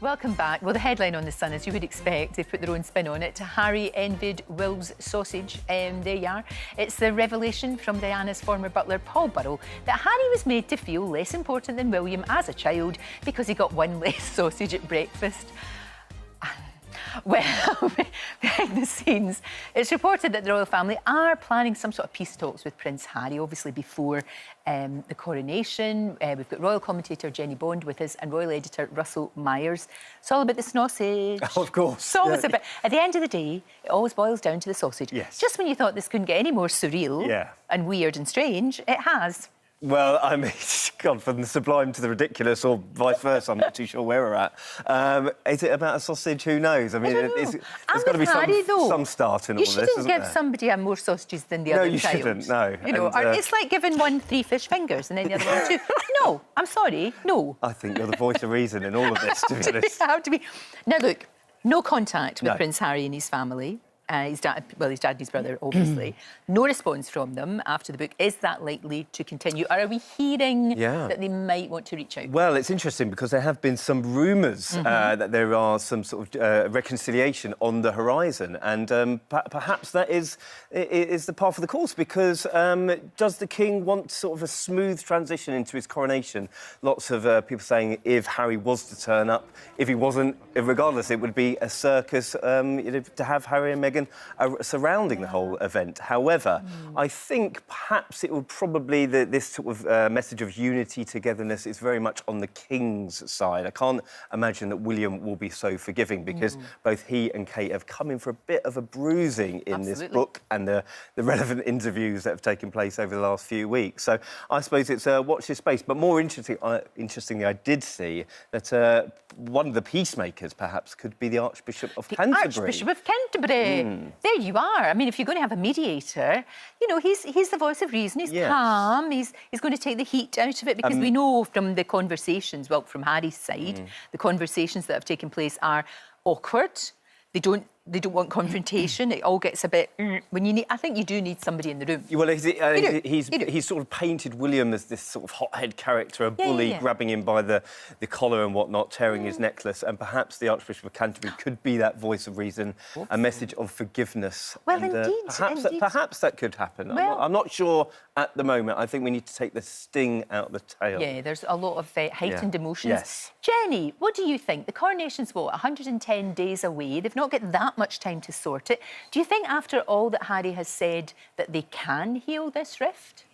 Welcome back. Well, the headline on The Sun, as you would expect, they put their own spin on it. Harry envied Will's sausage. There you are. It's the revelation from Diana's former butler, Paul Burrell, that Harry was made to feel less important than William as a child because he got one less sausage at breakfast. Well, behind the scenes, it's reported that the royal family are planning some sort of peace talks with Prince Harry, obviously before the coronation. We've got royal commentator Jennie Bond with us and royal editor Russell Myers. It's all about the sausage. Oh, of course. It's always about... At the end of the day, it always boils down to the sausage. Yes. Just when you thought this couldn't get any more surreal and weird and strange, it has. Well, I mean, God, from the sublime to the ridiculous, or vice versa, I'm not too sure where we're at. Is it about a sausage? Who knows? I mean, there's got to be some start in all this, isn't there? You shouldn't give somebody more sausages than the other child. No, you shouldn't, no. You know, it's like giving one 3 fish fingers and then the other one 2. No, I'm sorry, no. I think you're the voice of reason in all of this, to be honest. How to be... Now, look, no contact with Prince Harry and his family. His dad and his brother, obviously. No response from them after the book. Is that likely to continue? Or are we hearing that they might want to reach out? Well, it's interesting because there have been some rumours that there are some sort of reconciliation on the horizon, and perhaps that is the path of the course, because does the king want sort of a smooth transition into his coronation? Lots of people saying if Harry was to turn up, if he wasn't, regardless, it would be a circus to have Harry and Meghan surrounding the whole event. However, I think perhaps it would probably... this sort of message of unity, togetherness is very much on the King's side. I can't imagine that William will be so forgiving, because both he and Kate have come in for a bit of a bruising in this book and the relevant interviews that have taken place over the last few weeks. So I suppose it's watch this space. But more interestingly, I did see that one of the peacemakers, perhaps, could be the Archbishop of Canterbury. Archbishop of Canterbury. There you are. I mean, if you're going to have a mediator, you know, he's the voice of reason. He's calm. He's going to take the heat out of it, because we know from the conversations, well, from Harry's side, the conversations that have taken place are awkward. They don't want confrontation. It all gets a bit... When you need... I think you do need somebody in the room. Well, he's sort of painted William as this sort of hothead character, a bully, grabbing him by the collar and whatnot, tearing his necklace, and perhaps the Archbishop of Canterbury could be that voice of reason, a message of forgiveness. Well, and, indeed. Perhaps that could happen. Well, I'm not sure at the moment. I think we need to take the sting out of the tail. Yeah, there's a lot of heightened emotions. Yes. Jennie, what do you think? The coronation's, what, 110 days away? They've not got that much time to sort it. Do you think, after all that Harry has said, that they can heal this rift?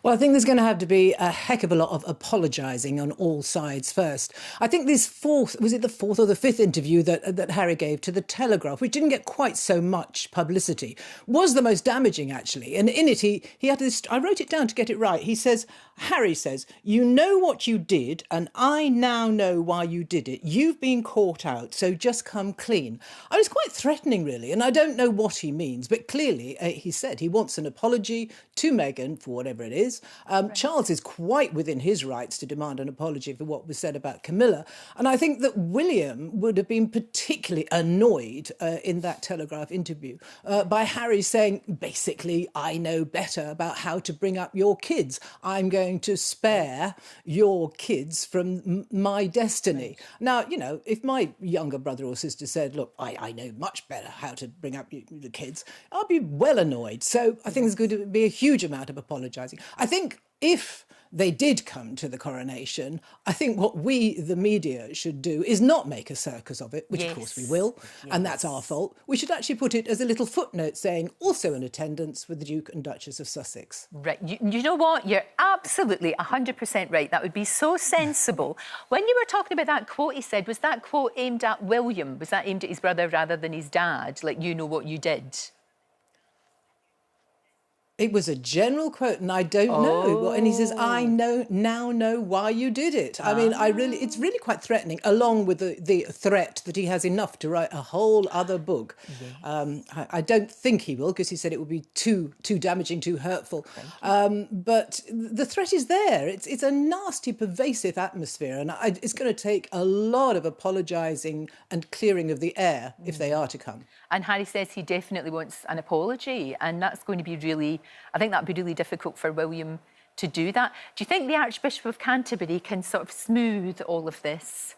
Well, I think there's going to have to be a heck of a lot of apologising on all sides first. I think this fourth or the fifth interview that Harry gave to The Telegraph, which didn't get quite so much publicity, was the most damaging, actually. And in it, he had this... I wrote it down to get it right. Harry says, "You know what you did, and I now know why you did it. You've been caught out, so just come clean." I was quite threatening, really, and I don't know what he means, but clearly he said he wants an apology to Meghan for whatever it is. Charles is quite within his rights to demand an apology for what was said about Camilla. And I think that William would have been particularly annoyed in that Telegraph interview by Harry saying, basically, "I know better about how to bring up your kids. I'm going to spare your kids from my destiny." Now, you know, if my younger brother or sister said, "Look, I know much better how to bring up the kids," I'll be well annoyed. So I think there's going to be a huge amount of apologising. I think if they did come to the coronation, I think what we, the media, should do is not make a circus of it, which of course we will, and that's our fault. We should actually put it as a little footnote saying, also in attendance with the Duke and Duchess of Sussex. Right. You know what? You're absolutely 100% right. That would be so sensible. When you were talking about that quote he said, was that quote aimed at William? Was that aimed at his brother rather than his dad? Like, you know what you did? It was a general quote, and I don't know. And he says, "I now know why you did it." I mean, it's really quite threatening, along with the threat that he has enough to write a whole other book. I don't think he will, because he said it would be too damaging, too hurtful. But the threat is there. It's a nasty, pervasive atmosphere, and it's going to take a lot of apologising and clearing of the air if they are to come. And Harry says he definitely wants an apology, and that's going to be really... I think that would be really difficult for William to do that. Do you think the Archbishop of Canterbury can sort of smooth all of this?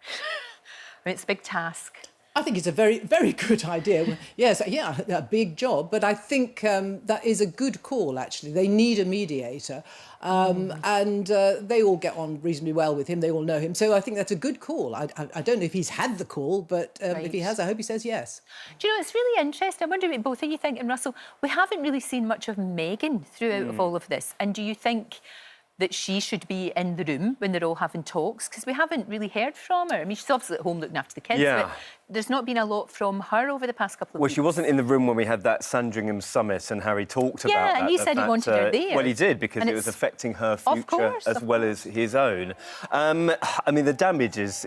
I mean, it's a big task. I think it's a very, very good idea. Yes, yeah, a big job, but I think that is a good call, actually. They need a mediator, and they all get on reasonably well with him. They all know him. So I think that's a good call. I don't know if he's had the call, but if he has, I hope he says yes. Do you know, it's really interesting. I wonder what both of you think, and Russell, we haven't really seen much of Meghan throughout of all of this. And do you think that she should be in the room when they're all having talks? Because we haven't really heard from her. I mean, she's obviously at home looking after the kids, but there's not been a lot from her over the past couple of weeks. Well, she wasn't in the room when we had that Sandringham summit and Harry talked about that. Yeah, and he said he wanted her there. Well, he did, because it was affecting her future as well as his own. I mean, the damage is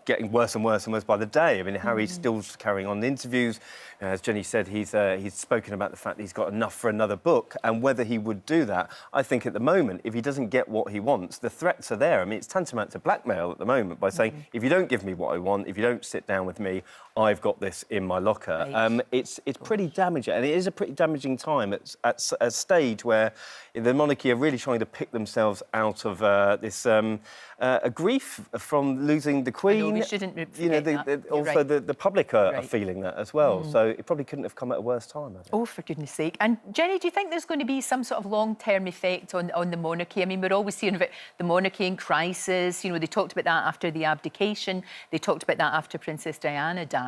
getting worse and worse and worse by the day. I mean, Harry's still carrying on the interviews. As Jennie said, he's spoken about the fact that he's got enough for another book, and whether he would do that. I think at the moment, if he doesn't get what he wants, the threats are there. I mean, it's tantamount to blackmail at the moment by saying, if you don't give me what I want, if you don't sit down with me, I've got this in my locker. Right. It's pretty damaging, and it is a pretty damaging time at a stage where the monarchy are really trying to pick themselves out of this a grief from losing the Queen. I know, we shouldn't forget that. Also, the public are feeling that as well. So it probably couldn't have come at a worse time. I think. Oh, for goodness sake. And Jennie, do you think there's going to be some sort of long-term effect on the monarchy? I mean, we're always hearing about the monarchy in crisis. You know, they talked about that after the abdication. They talked about that after Princess Diana died.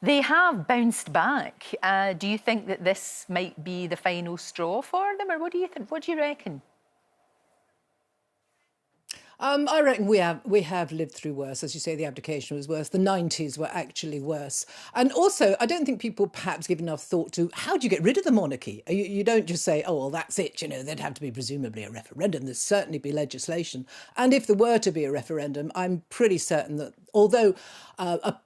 They have bounced back. Do you think that this might be the final straw for them, or what do you think? What do you reckon? I reckon we have lived through worse. As you say, the abdication was worse. The 90s were actually worse. And also, I don't think people perhaps give enough thought to how do you get rid of the monarchy? You don't just say, oh, well, that's it. You know, there'd have to be presumably a referendum. There'd certainly be legislation. And if there were to be a referendum, I'm pretty certain that although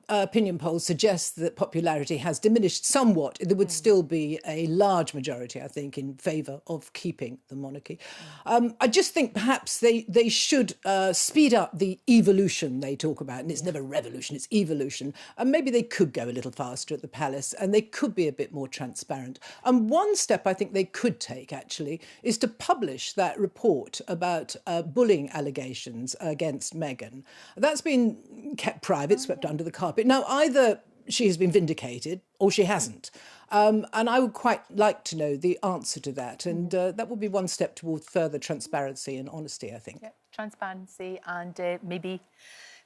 opinion polls suggest that popularity has diminished somewhat, there would still be a large majority, I think, in favour of keeping the monarchy. I just think perhaps they should speed up the evolution they talk about. And it's never revolution, it's evolution. And maybe they could go a little faster at the palace, and they could be a bit more transparent. And one step I think they could take, actually, is to publish that report about bullying allegations against Meghan. That's been kept private, swept under the carpet. Now, either she has been vindicated or she hasn't. And I would quite like to know the answer to that. And that would be one step towards further transparency and honesty, I think. Yeah, transparency and maybe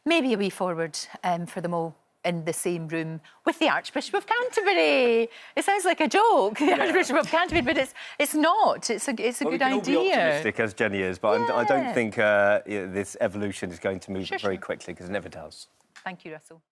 a way forward for them all in the same room with the Archbishop of Canterbury. It sounds like a joke, the Archbishop of Canterbury, but it's not. It's a good idea. We can all be optimistic, as Jennie is, but I don't think this evolution is going to move very quickly, because it never does. Thank you, Russell.